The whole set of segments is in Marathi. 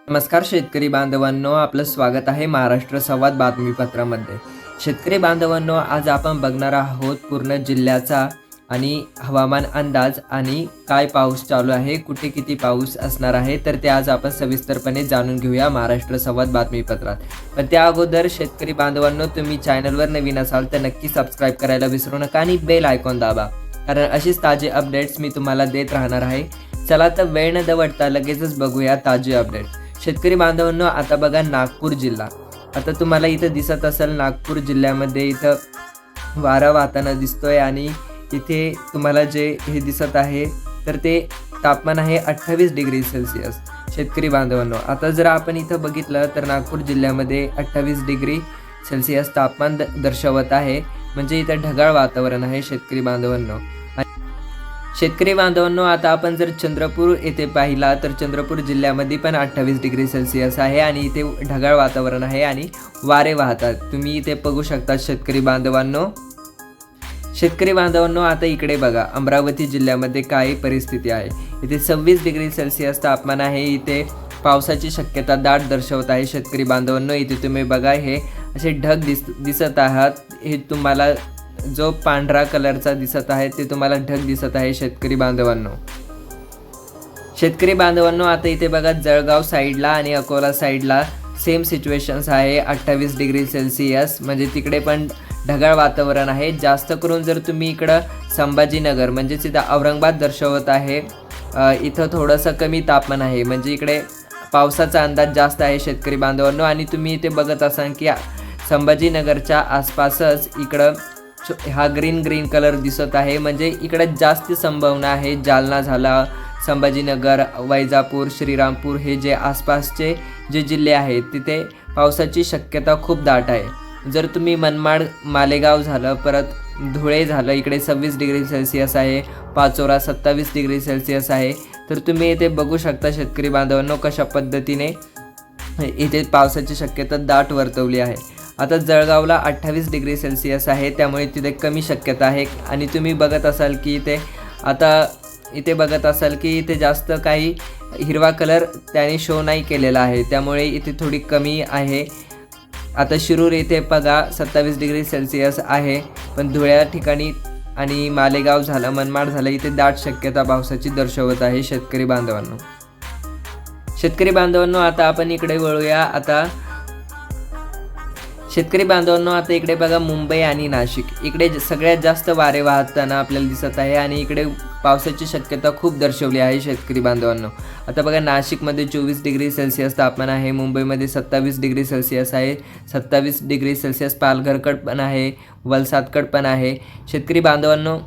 नमस्कार शेतकरी बांधवांनो, आपलं स्वागत आहे महाराष्ट्र संवाद बातमीपत्रामध्ये. शेतकरी बांधवांनो, आज आपण बघणार आहोत पूर्ण जिल्ह्याचा आणि हवामान अंदाज आणि काय पाऊस चालू आहे, कुठे किती पाऊस असणार आहे, तर ते आज आपण सविस्तरपणे जाणून घेऊया महाराष्ट्र संवाद बातमीपत्रात. पण त्या अगोदर शेतकरी बांधवांनो, तुम्ही चॅनलवर नवीन असाल तर नक्की सबस्क्राईब करायला विसरू नका आणि बेल आयकॉन दाबा, कारण अशीच ताजे अपडेट्स मी तुम्हाला देत राहणार आहे. चला तर वेळ न दवडता लगेचच बघूया ताजे अपडेट. शेतकरी बांधवांनो, आता बघा नागपूर जिल्हा. आता तुम्हाला इथं दिसत असेल नागपूर जिल्ह्यामध्ये इथं वारा वाहताना दिसतोय आणि इथे तुम्हाला जे हे दिसत आहे तर ते तापमान आहे 28 डिग्री सेल्सिअस. शेतकरी बांधवांनो, आता जर आपण इथं बघितलं तर नागपूर जिल्ह्यामध्ये 28 डिग्री सेल्सिअस तापमान दर्शवत आहे. म्हणजे इथं ढगाळ वातावरण आहे शेतकरी बांधवांनो. शेतकरी बांधवांनो, आता आपण जर चंद्रपूर येथे पाहिला तर चंद्रपूर जिल्ह्यामध्ये पण 28 डिग्री सेल्सिअस आहे आणि इथे ढगाळ वातावरण आहे आणि वारे वाहतात. तुम्ही इथे बघू शकता शेतकरी बांधवांनो. शेतकरी बांधवांनो, आता इकडे बघा अमरावती जिल्ह्यामध्ये काय परिस्थिती आहे. इथे 26 डिग्री सेल्सिअस तापमान आहे. इथे पावसाची शक्यता दाट दर्शवत आहे शेतकरी बांधवांनो. इथे तुम्ही बघा हे असे ढग दिसत आहात. हे तुम्हाला जो पांढरा कलरचा दिसत आहे ते तुम्हाला ढग दिसत आहे शेतकरी बांधवांनो. शेतकरी बांधवांनो, आता इथे बघा जळगाव साईडला आणि अकोला साईडला सेम सिच्युएशन्स आहे. 28 डिग्री सेल्सिअस म्हणजे तिकडे पण ढगाळ वातावरण आहे. जास्त करून जर तुम्ही इकडं संभाजीनगर म्हणजे तिथं औरंगाबाद दर्शवत आहे, इथं थोडंसं कमी तापमान आहे. म्हणजे इकडे पावसाचा अंदाज जास्त आहे शेतकरी बांधवांनो. आणि तुम्ही इथे बघत असाल की संभाजीनगरच्या आसपासच इकडं हा ग्रीन कलर दिसत आहे. म्हणजे इकडे जास्त संभावना आहे. जालना झाला, संभाजीनगर, वैजापूर, श्रीरामपूर हे जे आसपासचे जे जिल्हे आहेत तिथे पावसाची शक्यता खूप दाट आहे. जर तुम्ही मनमाड, मालेगाव झालं, परत धुळे झालं, इकडे 26 डिग्री सेल्सिअस आहे. पाचोरा 27 डिग्री सेल्सिअस आहे. तर तुम्ही इथे बघू शकता शेतकरी बांधवांनो कशा पद्धतीने इथे पावसाची शक्यता दाट वर्तवली आहे. आता जळगावला 28 डिग्री सेल्सिअस आहे, त्यामुळे तिथे कमी शक्यता आहे. आणि तुम्ही बघत असाल की इथे बघत असाल की इथे जास्त काही हिरवा कलर त्याने शो नाही केलेला आहे, त्यामुळे इथे थोडी कमी आहे. आता शिरूर येथे बघा 27 डिग्री सेल्सिअस आहे. पण धुळ्या ठिकाणी आणि मालेगाव झालं, मनमाड झालं, इथे दाट शक्यता पावसाची दर्शवत आहे शेतकरी बांधवांनो. शेतकरी बांधवांनो, आता आपण इकडे वळूया. शेतकरी बांधवांनो, आता इकडे बघा मुंबई आणि नाशिक, इकडे सगळ्यात जास्त वारे वाहताना आपल्याला दिसत आहे आणि इकडे पावसाची शक्यता खूप दर्शवली आहे शेतकरी बांधवांनो. आता बघा नाशिकमध्ये 24 डिग्री सेल्सिअस तापमान आहे. मुंबईमध्ये 27 डिग्री सेल्सिअस आहे. 27 डिग्री सेल्सिअस पालघरकड पण आहे, वलसाडकड पण आहे. शेतकरी बांधवांनो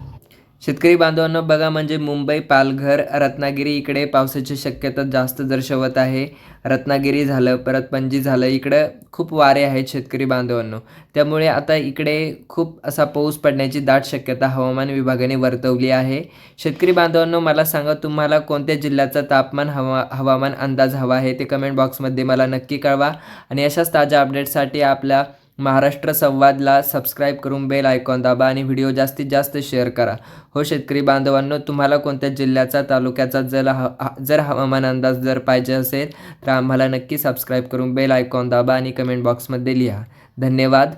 बघा, म्हणजे मुंबई, पालघर, रत्नागिरी इकडे पावसाची शक्यता जास्त दर्शवत आहे. रत्नागिरी झालं, परत पणजी झालं, इकडं खूप वारे आहेत शेतकरी बांधवांनो. त्यामुळे आता इकडे खूप असा पाऊस पडण्याची दाट शक्यता हवामान विभागाने वर्तवली आहे. शेतकरी बांधवांनो, मला सांगा तुम्हाला कोणत्या जिल्ह्याचा तापमान हवामान अंदाज हवा आहे ते कमेंट बॉक्समध्ये मला नक्की कळवा. आणि अशाच ताज्या अपडेटसाठी आपल्या महाराष्ट्र संवादला सबस्क्राईब करून बेल आयकॉन दाबा आणि व्हिडिओ जास्तीत जास्त शेअर करा. हो शेतकरी बांधवांनो, तुम्हाला कोणत्या जिल्ह्याचा, तालुक्याचा जर हवामान अंदाज जर पाहिजे असेल तर आम्हाला नक्की सबस्क्राईब करून बेल आयकॉन दाबा आणि कमेंट बॉक्समध्ये लिहा. धन्यवाद.